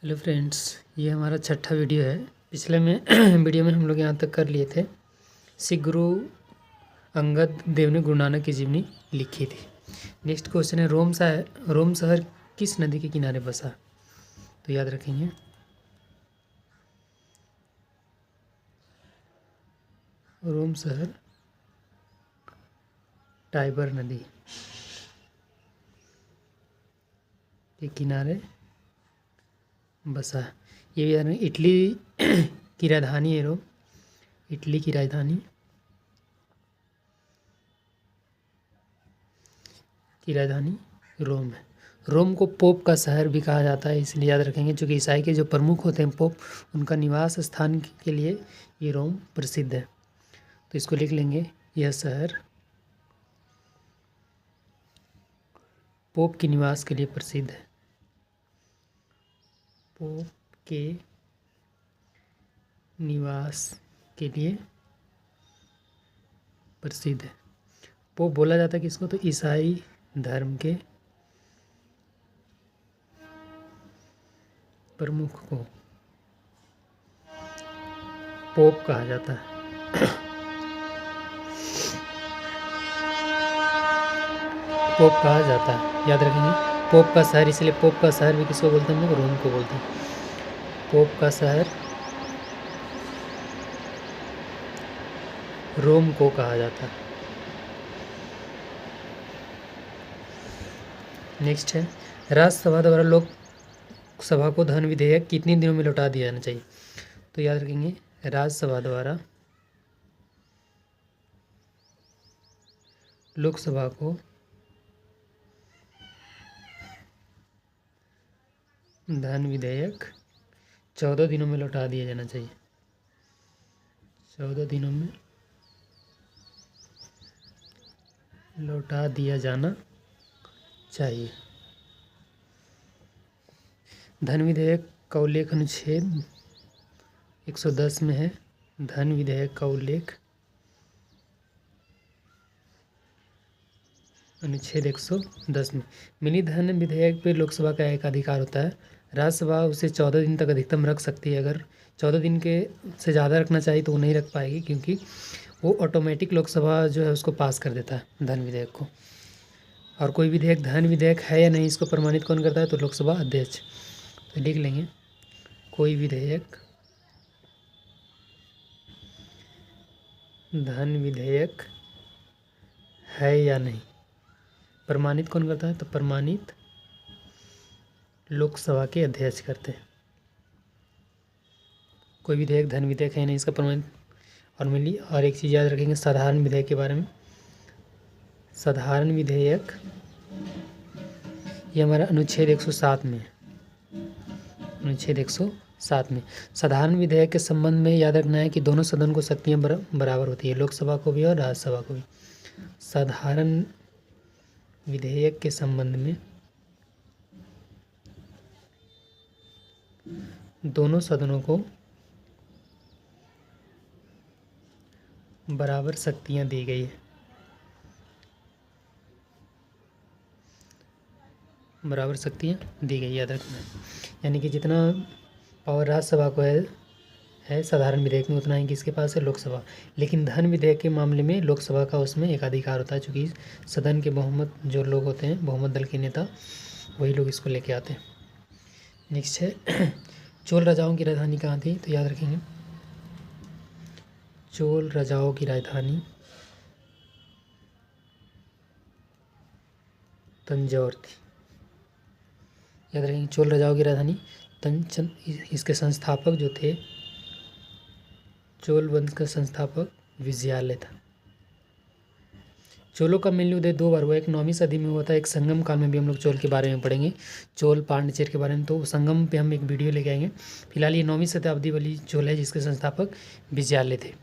Hello friends, ये हमारा छठा वीडियो है। पिछले में वीडियो में हम लोग यहाँ तक कर लिए थे। सिख गुरु अंगद देव ने गुरु नानक की जीवनी लिखी थी। नेक्स्ट क्वेश्चन है, रोम शहर किस नदी के किनारे बसा? तो याद रखेंगे, रोम शहर टाइबर नदी के किनारे बसा है। ये भी याद रखें, इटली की राजधानी है रोम। इटली की राजधानी रोम है। रोम को पोप का शहर भी कहा जाता है, इसलिए याद रखेंगे, क्योंकि ईसाई के जो प्रमुख होते हैं पोप, उनका निवास स्थान के लिए ये रोम प्रसिद्ध है। तो इसको लिख लेंगे, यह शहर पोप के निवास के लिए प्रसिद्ध है। पोप के निवास के लिए प्रसिद्ध है। पोप बोला जाता है किसको? तो ईसाई धर्म के प्रमुख को पोप कहा जाता है। पोप कहा जाता है, याद रखेंगे, पोप का शहर। इसलिए पोप का शहर भी किसको बोलते हैं? हम लोग रोम को बोलते हैं। पोप का शहर रोम को कहा जाता है। नेक्स्ट है, राज्यसभा द्वारा लोकसभा को धन विधेयक कितने दिनों में लौटा दिया जाना चाहिए? तो याद रखेंगे, राज्यसभा द्वारा लोकसभा को धन विधेयक 14 दिनों में लौटा दिया जाना चाहिए। 14 दिनों में लौटा दिया जाना चाहिए। धन विधेयक का उल्लेख अनुच्छेद 110 में है। धन विधेयक का उल्लेख अनुच्छेद 110 में। मिली धन विधेयक पे लोकसभा का एक अधिकार होता है। राज्यसभा उसे 14 दिन तक अधिकतम रख सकती है। अगर 14 दिन के से ज़्यादा रखना चाहिए तो वो नहीं रख पाएगी, क्योंकि वो ऑटोमेटिक लोकसभा जो है उसको पास कर देता है धन विधेयक को। और कोई विधेयक धन विधेयक है या नहीं, इसको प्रमाणित कौन करता है? तो लोकसभा अध्यक्ष। तो लिख लेंगे, कोई विधेयक धन विधेयक है या नहीं, प्रमाणित कौन करता है? तो प्रमाणित लोकसभा के अध्यक्ष करते हैं। कोई विधेयक धन विधेयक है नहीं, इसका प्रमाणित। और मिली, और एक चीज़ याद रखेंगे साधारण विधेयक के बारे में। साधारण विधेयक ये हमारा अनुच्छेद 107 में है। अनुच्छेद 107 में साधारण विधेयक के संबंध में याद रखना है कि दोनों सदन को शक्तियाँ बराबर होती है, लोकसभा को भी और राज्यसभा को भी। साधारण विधेयक के संबंध में दोनों सदनों को बराबर शक्तियाँ दी गई है। बराबर शक्तियाँ दी गई, याद रखना है। यानी कि जितना पावर राज्यसभा को है साधारण विधेयक में, उतना ही किसके पास है? लोकसभा। लेकिन धन विधेयक के मामले में लोकसभा का उसमें एक अधिकार होता है, चूँकि सदन के बहुमत जो लोग होते हैं, बहुमत दल के नेता, वही लोग इसको लेके आते हैं। नेक्स्ट है, चोल राजाओं की राजधानी कहाँ थी? तो याद रखेंगे, चोल राजाओं की राजधानी तंजौर थी। याद रखेंगे, चोल राजाओं की राजधानी इसके संस्थापक जो थे, चोल वंश का संस्थापक विजयालय था। चोलों का मिलने उदय दो बार हुआ, एक 9वीं सदी में हुआ था, एक संगम काल में भी हम लोग चोल के बारे में पढ़ेंगे, चोल पांड्यचेर के बारे में। तो संगम पे हम एक वीडियो लेके आएंगे। फिलहाल ये 9वीं शताब्दी वाली चोल है, जिसके संस्थापक विजयालय थे।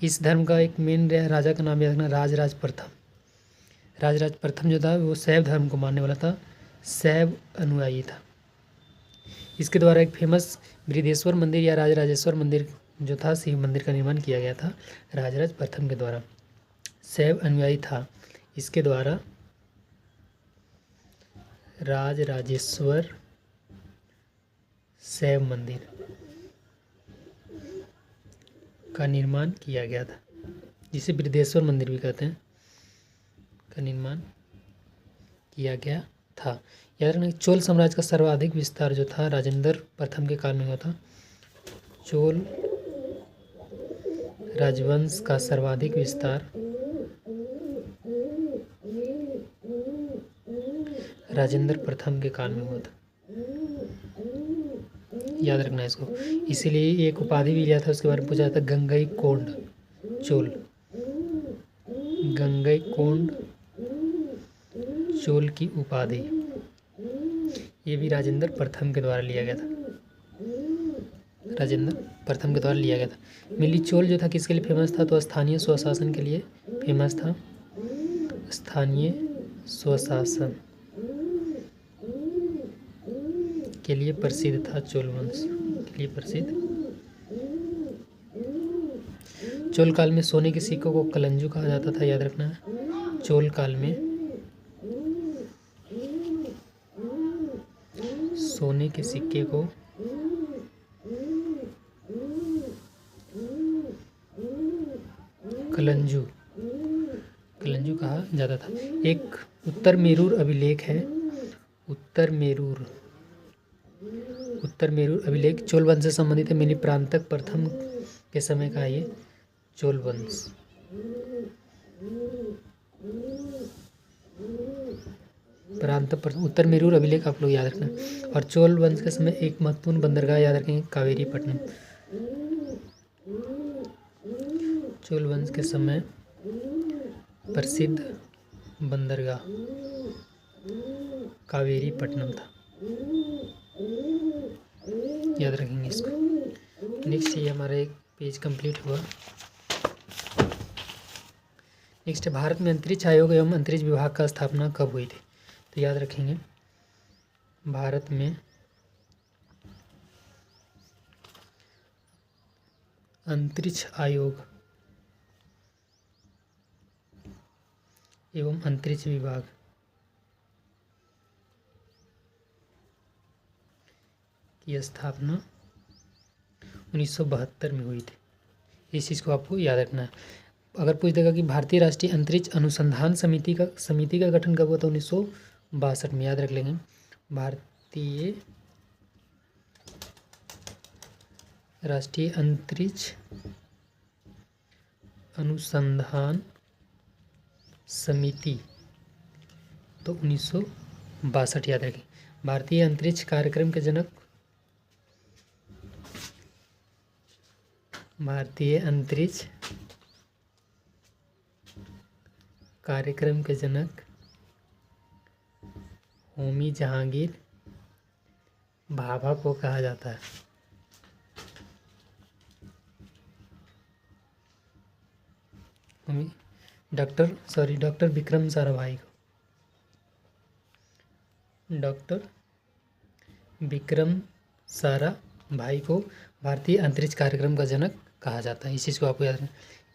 इस धर्म का एक मेन राजा का नाम याद रखना, राजराज प्रथम। राजराज प्रथम जो था वो शैव धर्म को मानने वाला था, शैव अनुयायी था। इसके द्वारा एक फेमस बृहदेश्वर मंदिर या राजराजेश्वर मंदिर जो था, शिव मंदिर का निर्माण किया गया था राजराज प्रथम के द्वारा। शैव अनुयायी था, इसके द्वारा राजराजेश्वर शैव मंदिर का निर्माण किया गया था, जिसे बृहदेश्वर मंदिर भी कहते हैं, का निर्माण किया गया था। याद रखना चोल साम्राज्य का सर्वाधिक विस्तार जो था राजेंद्र प्रथम के काल में हुआ था। चोल राजवंश का सर्वाधिक विस्तार राजेंद्र प्रथम के काल में हुआ था। याद रखना इसको, इसीलिए एक उपाधि भी लिया था, उसके बारे में पूछा था, गंगईकोंड चोल। गंगईकोंड चोल की उपाधि ये भी राजेंद्र प्रथम के द्वारा लिया गया था। राजेंद्र प्रथम के द्वारा लिया गया था। मिली चोल जो था किसके लिए फेमस था, तो स्थानीय स्वशासन के लिए फेमस था। स्थानीय स्वशासन के लिए प्रसिद्ध था, चोल वंश के लिए प्रसिद्ध। चोल काल में सोने के सिक्कों को कलंजू कहा जाता था, याद रखना है। चोल काल में सोने के सिक्के को कलंजू कहा जाता था। एक उत्तर मेरूर अभिलेख है, उत्तर मेरूर अभिलेख चोल वंश से संबंधित है। मिली प्रांतक प्रथम के समय का ये चोल वंश। उत्तर मेरूर अभिलेख आप लोग याद रखना। और चोल वंश के समय एक महत्वपूर्ण बंदरगाह याद रखेंगे, कावेरीपट्टनम। चोल वंश के समय प्रसिद्ध बंदरगाह कावेरीपट्टनम था, याद रखेंगे इसको। नेक्स्ट ये हमारा एक पेज कंप्लीट हुआ। नेक्स्ट भारत में अंतरिक्ष आयोग एवं अंतरिक्ष विभाग का स्थापना कब हुई थी, तो याद रखेंगे भारत में अंतरिक्ष आयोग एवं अंतरिक्ष विभाग की स्थापना 1972 में हुई थी। इस चीज़ को आपको याद रखना है। अगर पूछ देगा कि भारतीय राष्ट्रीय अंतरिक्ष अनुसंधान समिति का गठन कब हुआ था, 1962 में, याद रख लेंगे। भारतीय राष्ट्रीय अंतरिक्ष अनुसंधान समिति तो 1962 याद रखें। भारतीय अंतरिक्ष कार्यक्रम के जनक भारतीय अंतरिक्ष कार्यक्रम के जनक होमी जहांगीर भाभा को कहा जाता है। डॉक्टर विक्रम साराभाई को, डॉक्टर विक्रम साराभाई को भारतीय अंतरिक्ष कार्यक्रम का जनक कहा जाता है। इस चीज़ को आपको याद रखना।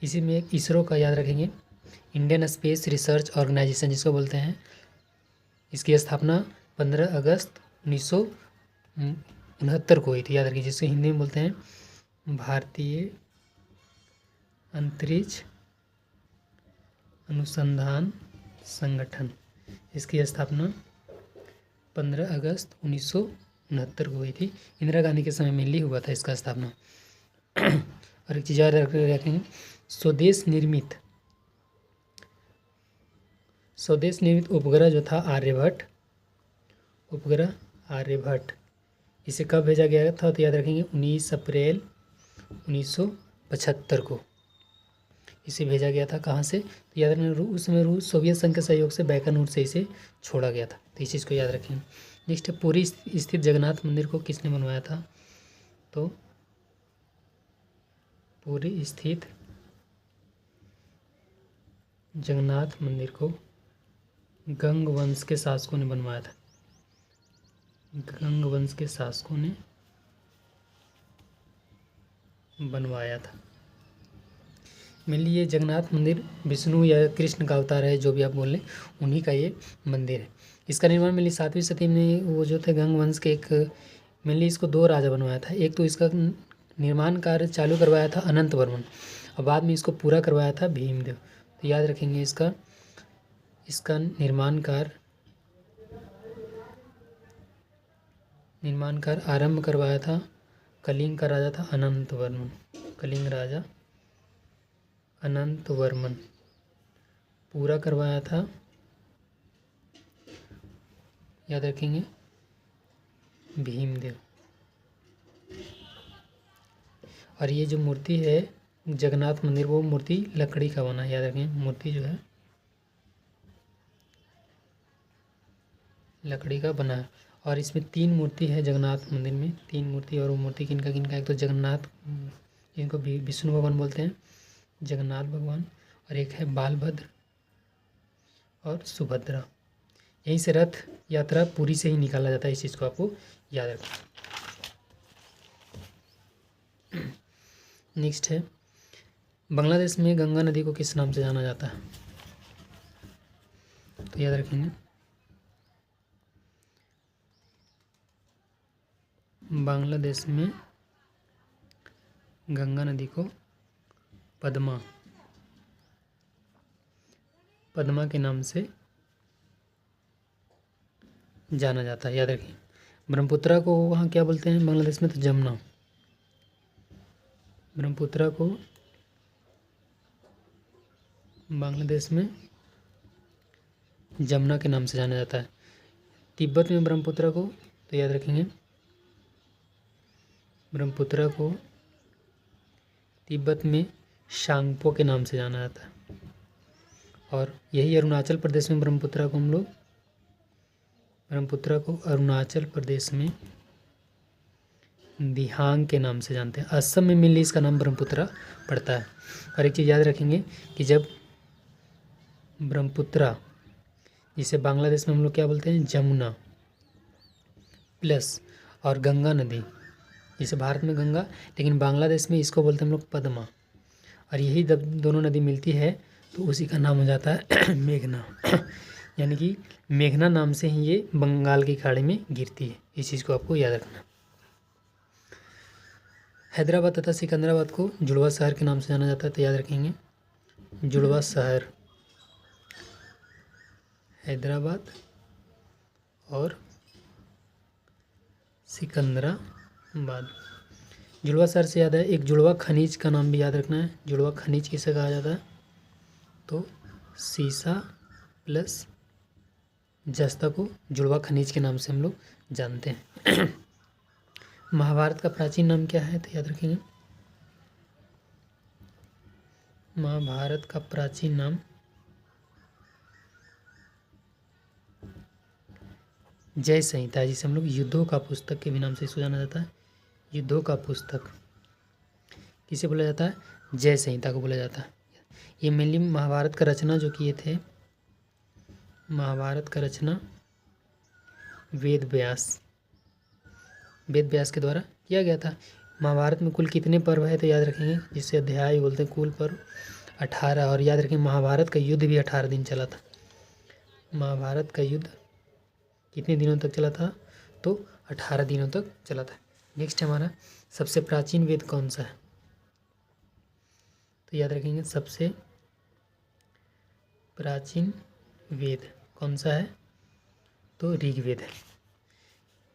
इसी में इसरो का याद रखेंगे, इंडियन स्पेस रिसर्च ऑर्गेनाइजेशन जिसको बोलते हैं। इसकी स्थापना 15 अगस्त 1969 को हुई थी, याद रखिए, जिसको हिंदी में बोलते हैं भारतीय अंतरिक्ष अनुसंधान संगठन। इसकी स्थापना 15 अगस्त 1969 को हुई थी। इंदिरा गांधी के समय में ही हुआ था इसका स्थापना। और एक चीज़ याद रखेंगे, स्वदेश निर्मित उपग्रह जो था आर्यभट्ट, इसे कब भेजा गया था, तो याद रखेंगे 19 अप्रैल 1975 को इसे भेजा गया था। कहाँ से, तो याद रखेंगे उस समय रूस सोवियत संघ के सहयोग से बैकनूर से इसे छोड़ा गया था, तो इस चीज़ को याद रखेंगे। नेक्स्ट, पुरी स्थित जगन्नाथ मंदिर को किसने बनवाया था, तो पुरी स्थित जगन्नाथ मंदिर को गंग वंश के शासकों ने बनवाया था। गंग वंश के शासकों ने बनवाया था। मेनली ये जगन्नाथ मंदिर विष्णु या कृष्ण का अवतार है, जो भी आप बोल लें, उन्हीं का ये मंदिर है। इसका निर्माण मेनली 7वीं शताब्दी में वो जो थे गंग वंश के एक मेनली इसको 2 राजा बनवाया था। एक तो इसका निर्माण कार्य चालू करवाया था अनंत वर्मन और बाद में इसको पूरा करवाया था भीमदेव। तो याद रखेंगे इसका निर्माण कार्य आरंभ करवाया था कलिंग का राजा था अनंत वर्मन। कलिंग राजा अनंत वर्मन। पूरा करवाया था, याद रखेंगे, भीमदेव। और ये जो मूर्ति है जगन्नाथ मंदिर, वो मूर्ति लकड़ी का बना है। याद रखें, मूर्ति जो है लकड़ी का बना है। और इसमें 3 मूर्ति है जगन्नाथ मंदिर में, 3 मूर्ति। और वो मूर्ति किनका किनका, एक तो जगन्नाथ, जिनको विष्णु भगवान बोलते हैं, जगन्नाथ भगवान, और एक है बालभद्र और सुभद्रा। यहीं से रथ यात्रा पुरी से ही निकाला जाता है। इस चीज़ को आपको याद रखना। नेक्स्ट है, बांग्लादेश में गंगा नदी को किस नाम से जाना जाता है? तो याद रखेंगे, बांग्लादेश में गंगा नदी को पद्मा के नाम से जाना जाता है। याद रखिए, ब्रह्मपुत्रा को वहाँ क्या बोलते हैं बांग्लादेश में? तो जमुना। ब्रह्मपुत्रा को बांग्लादेश में जमुना के नाम से जाना जाता है। तिब्बत में ब्रह्मपुत्रा को, तो याद रखेंगे, ब्रह्मपुत्रा को तिब्बत में शांगपो के नाम से जाना जाता है। और यही अरुणाचल प्रदेश में ब्रह्मपुत्रा को हम लोग अरुणाचल प्रदेश में दिहांग के नाम से जानते हैं। असम में मेनली इसका नाम ब्रह्मपुत्रा पड़ता है। और एक चीज़ याद रखेंगे कि जब ब्रह्मपुत्रा, जिसे बांग्लादेश में हम लोग क्या बोलते हैं, जमुना, प्लस और गंगा नदी, जिसे भारत में गंगा, लेकिन बांग्लादेश में इसको बोलते हैं हम लोग पद्मा। और यही जब दोनों नदी मिलती है तो उसी का नाम हो जाता है मेघना। यानी कि मेघना नाम से ही ये बंगाल की खाड़ी में गिरती है। इस चीज़ को आपको याद रखना। हैदराबाद तथा सिकंदराबाद को जुड़वा शहर के नाम से जाना जाता है। तो याद रखेंगे, जुड़वा शहर, हैदराबाद और सिकंदराबाद। जुड़वा शहर से याद है, एक जुड़वा खनिज का नाम भी याद रखना है। जुड़वा खनिज किसे कहा जाता है? तो सीसा प्लस जस्ता को जुड़वा खनिज के नाम से हम लोग जानते हैं। महाभारत का प्राचीन नाम क्या है? तो याद रखेंगे, महाभारत का प्राचीन नाम जय संहिता है, जिसे हम लोग युद्धों का पुस्तक के भी नाम से इसको जाना जाता है। युद्धों का पुस्तक किसे बोला जाता है? जय संहिता को बोला जाता है। ये मेनली महाभारत का रचना जो किए थे, महाभारत का रचना वेद व्यास के द्वारा किया गया था। महाभारत में कुल कितने पर्व है? तो याद रखेंगे, जिसे अध्याय बोलते हैं, कुल पर्व 18। और याद रखेंगे, महाभारत का युद्ध भी 18 दिन चला था। महाभारत का युद्ध कितने दिनों तक चला था? तो 18 दिनों तक चला था। नेक्स्ट हमारा, सबसे प्राचीन वेद कौन सा है? तो याद रखेंगे, सबसे प्राचीन वेद कौन सा है? तो ऋग्वेद है।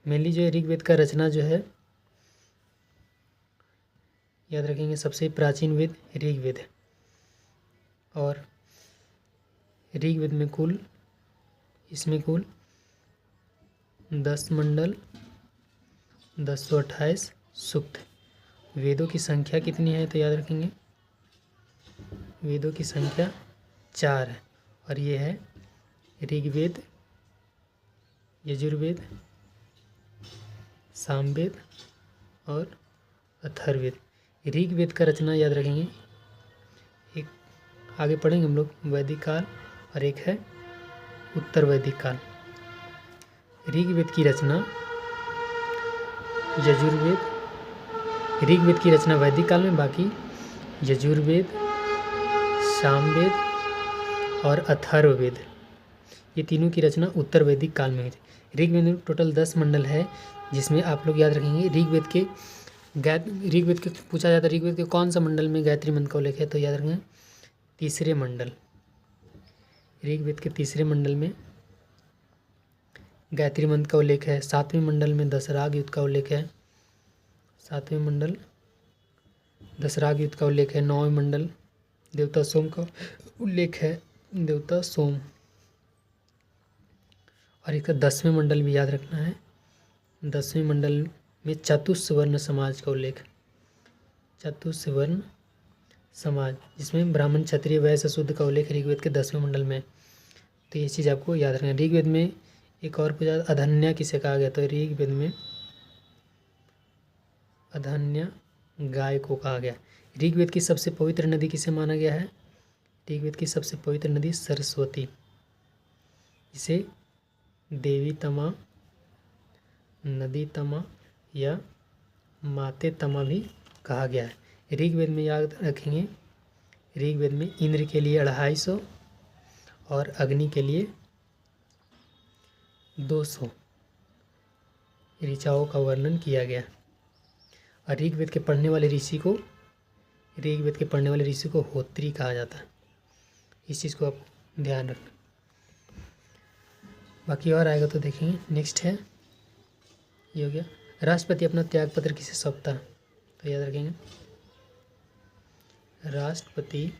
मेनली जो है ऋग्वेद का रचना जो है, याद रखेंगे, सबसे प्राचीन वेद ऋग्वेद है। और ऋग्वेद में इसमें कुल 10 मंडल, 1028 सूक्त। वेदों की संख्या कितनी है? तो याद रखेंगे, वेदों की संख्या 4 है। और ये है ऋग्वेद, यजुर्वेद, सामवेद और अथर्ववेद। ऋग्वेद का रचना याद रखेंगे, एक आगे पढ़ेंगे हम लोग, वैदिक काल, और एक है उत्तर वैदिक काल। ऋग्वेद की रचना ऋग्वेद की रचना वैदिक काल में, बाकी यजुर्वेद, सामवेद और अथर्ववेद, ये तीनों की रचना उत्तर वैदिक काल में हुई थी। ऋग्वेद में टोटल 10 मंडल है, जिसमें आप लोग याद रखेंगे ऋग्वेद के पूछा जाता है ऋग्वेद के कौन सा मंडल में गायत्री मंत्र का उल्लेख है, तो याद रखेंगे तीसरे मंडल। ऋग्वेद के तीसरे मंडल में गायत्री मंत्र का उल्लेख है। 7वें मंडल में दशराग युद्ध का उल्लेख है। 7वें मंडल दशराग युद्ध का उल्लेख है। 9वें मंडल देवता सोम का उल्लेख है, देवता सोम। और इसका 10वें मंडल भी याद रखना है। 10वें मंडल में चतुस्वर्ण समाज का उल्लेख, चतुस्वर्ण समाज, जिसमें ब्राह्मण क्षत्रिय वैश्य शूद्र का उल्लेख ऋग्वेद के 10वें मंडल में। तो ये चीज़ आपको याद रखना है। ऋग्वेद में एक और पूछा अधन्या किसे कहा गया, तो ऋग्वेद में अधन्या गाय को कहा गया। ऋग्वेद की सबसे पवित्र नदी किसे माना गया है, ऋग्वेद की सबसे पवित्र नदी सरस्वती, इसे देवी तमा, नदी तमा या माते तमा भी कहा गया है। ऋग्वेद में याद रखेंगे, ऋग्वेद में इंद्र के लिए 250 और अग्नि के लिए 200 ऋचाओं का वर्णन किया गया। और ऋग्वेद के पढ़ने वाले ऋषि को होत्री कहा जाता है। इस चीज़ को आप ध्यान रखना। बाकी और आएगा तो देखेंगे। नेक्स्ट है, ये हो गया राष्ट्रपति अपना त्यागपत्र किसे सौंपता है, तो याद रखेंगे राष्ट्रपति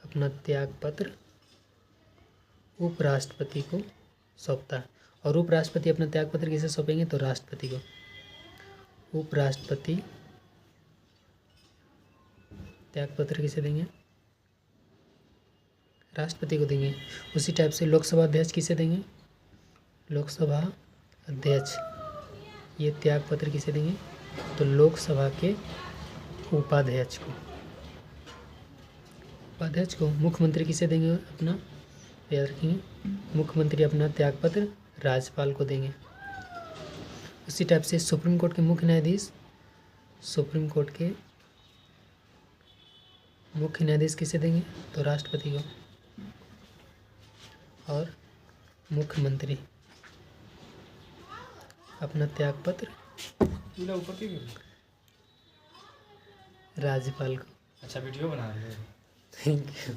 अपना त्यागपत्र उपराष्ट्रपति को सौंपता है। और उपराष्ट्रपति अपना त्यागपत्र किसे सौंपेंगे, तो राष्ट्रपति को। उपराष्ट्रपति त्यागपत्र किसे देंगे, राष्ट्रपति को देंगे। उसी टाइप से लोकसभा अध्यक्ष किसे देंगे, लोकसभा अध्यक्ष ये त्यागपत्र किसे देंगे, तो लोकसभा के उपाध्यक्ष को। मुख्यमंत्री किसे देंगे अपना, याद रखेंगे मुख्यमंत्री अपना त्यागपत्र राज्यपाल को देंगे। उसी टाइप से सुप्रीम कोर्ट के मुख्य न्यायाधीश किसे देंगे, तो राष्ट्रपति को। और मुख्यमंत्री अपना त्यागपत्र राज्यपाल को। अच्छा वीडियो बना रहे हैं। Thank you.